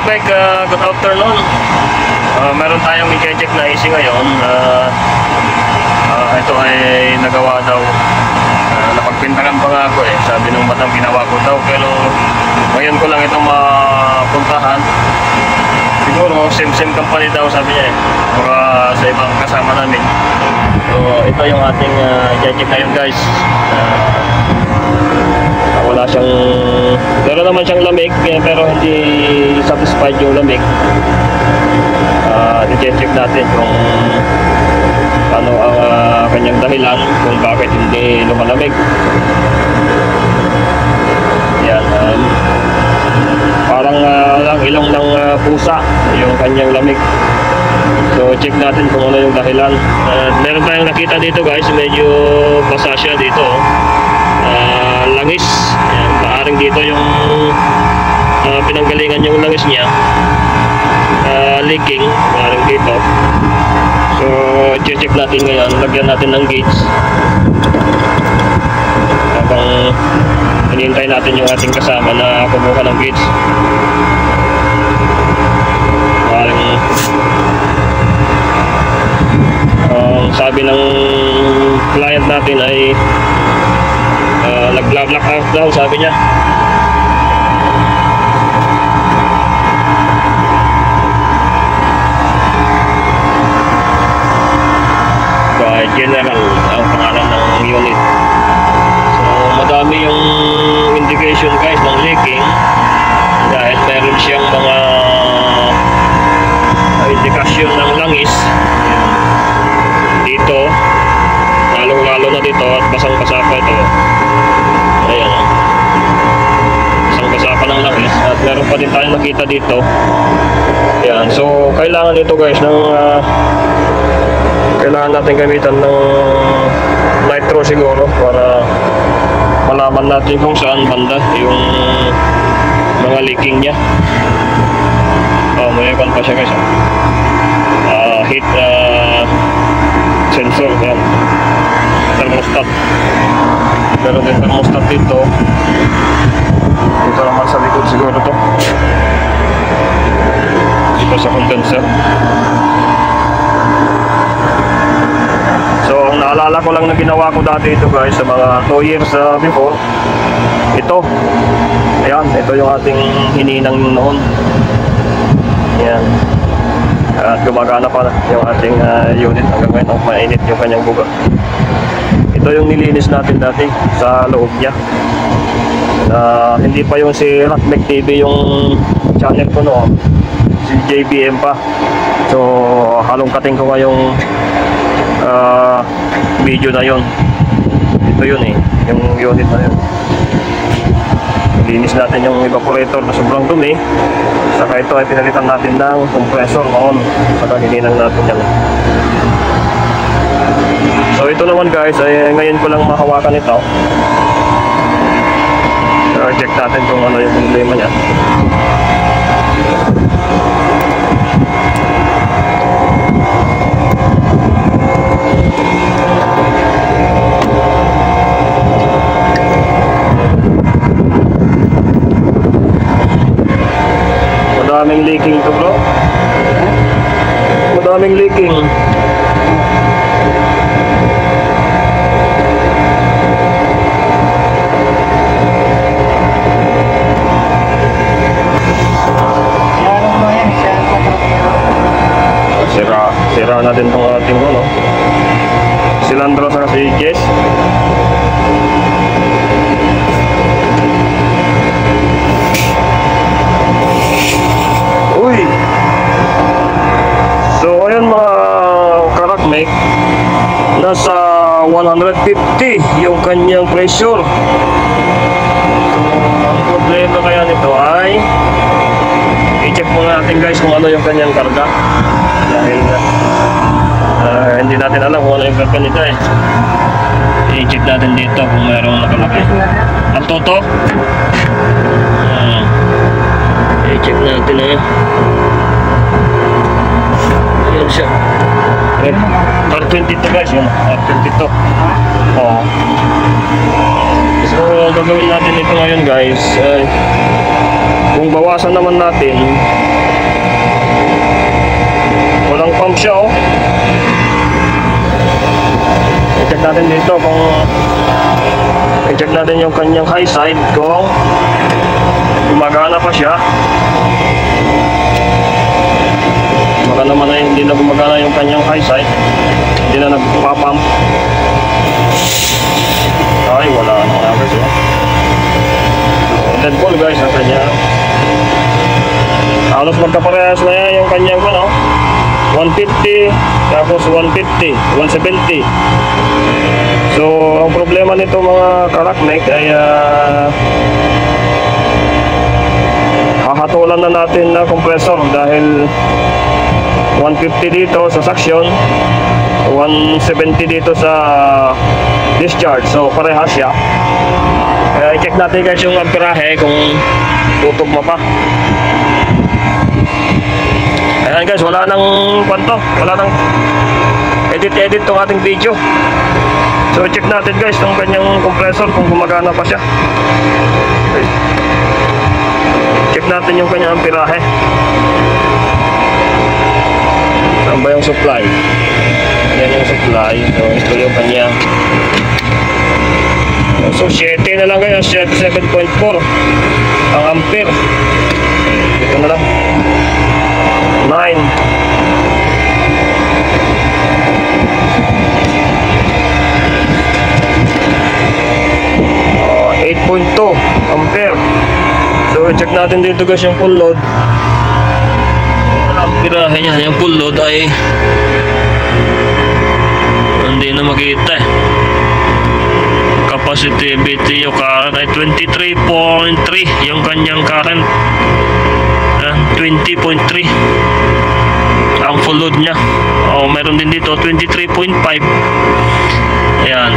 Mike, good afternoon. Meron tayong i-check na issue ngayon. Ito ay nagawa daw. Napagpintaran pa nga ako eh. Sabi nung batang ginawa ko daw. Pero ngayon ko lang itong mapuntahan. Siguro same company daw sabi niya eh. Mura sa ibang kasama namin. So ito yung ating i-check ngayon guys. Wala siyang, meron naman siyang lamig pero hindi satisfied yung lamig. I-check natin kung ano ang kanyang dahilan kung bakit hindi lumalamig. Yan, parang ilong ng pusa yung kanyang lamig. So check natin kung ano yung dahilan. Meron tayong nakita dito guys, medyo basa siya dito. Langis. Yan, maaring dito yung pinanggalingan yung langis niya. Leaking, maaring dito. So check natin ngayon. Lagyan natin ng gauge habang hinihintay natin yung ating kasama na kumuha ng gauge. Maaring sabi ng client natin ay nag-black out daw, sabi niya. General ang pangalan ng unit. So madami yung indication guys ng leaking dahil meron siyang mga indikasyon ng langis dito, lalo na dito, at basang-basa pa ito. Ayan, basang-basa pa ng langis, at meron pa din tayong nakita dito. Ayan, so kailangan ito guys ng kailangan natin gamitan ng nitro siguro para malaman natin kung saan banda yung mga leaking niya. May pa siya guys. Heat sensor yan. Thermostat. Meron din thermostat dito. Dito naman sa likod siguro to. Dito sa condenser. So ang naalala ko lang na ginawa ko dati ito guys sa mga 2 years before. Ito. Ayan, ito yung ating hininang noon. Ayan. At gumagana pa yung ating unit hanggang ngayon. Mainit yung kanyang buga. Ito yung nilinis natin dati sa loob niya. Hindi pa yung si Rockmec TV yung channel ko noon. Si JBM pa. So halong kating ko ngayong video na yon. Ito yun eh, yung unit na yun. Linis natin yung evaporator na sobrang dumi. Saka ito ay pinalitan natin ng compressor noon. Saka hininang natin yan. So ito naman guys, ay ngayon ko lang mahawakan ito. Check natin kung ano yung problema niya. Madaming leaking to bro. Madaming leaking. Sira natin itong ating ano, silandro sa si Jess. Uy! So ayun mga karakmek, nasa 150 yung kanyang pressure. Ang problema kaya nito ay i-check muna natin guys kung ano yung kanyang karga. Dahil hindi natin alam kung ano yung karga nito eh. I-check natin dito kung mayroong nakalagay. Ang toto? I-check natin eh. Ayan siya. R22 guys, yun. R22. Oo. So gagawin natin ito ngayon guys. Kung bawasan naman natin Walang pump siya, oh. I-check natin dito kung i-check natin yung kanyang high side kung gumagana pa siya. Baka naman ay hindi na gumagana yung kanyang high side, hindi na nagpapump. Ay, wala na guys, oh. Dead ball guys ang kanya. Halos magkaparehas na yan yung kanyang 150, tapos 150, 170. So, ang problema nito mga karaknek ay hahatulan na natin na compressor dahil 150 dito sa suction, 170 dito sa discharge. So, parehas siya. Kaya i-check natin guys yung amperahe kung tutugma pa. Ayan guys, wala nang kwanto, wala nang edit tong ating video. So check natin guys tong kanyang compressor kung gumagana pa siya. Okay. Check natin yung kanyang amperahe. Saan ba yung supply? Ayan yung supply. So ito yung kanya. So 7 na lang guys, 7.4 ang ampere. Ito na lang 9. 8.2 ampere. So check natin dito guys yung full load. Amperahe niya, yung full load ay hindi na makita eh. Capacitivity yung current ay 23.3 yung kanyang current. 20.3 ang full load niya. Meron din dito 23.5. Ayan.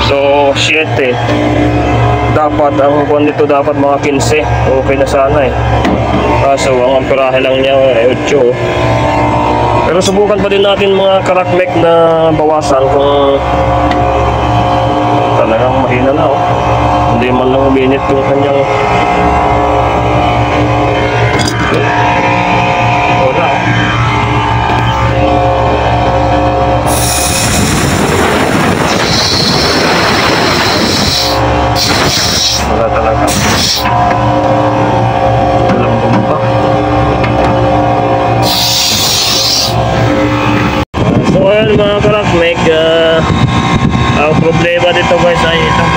So 7 dapat ang kuwan dito, dapat mga 15. Okay na sana eh. Kaso ang amperahe lang niya ay 8. Pero subukan pa din natin mga karakmek na bawasan kung talagang mahina na, oh. Hindi man lang uminit yung kanyang wala talaga. Walang bumpa. So ayan mga karakmek, ang problema dito guys ay itong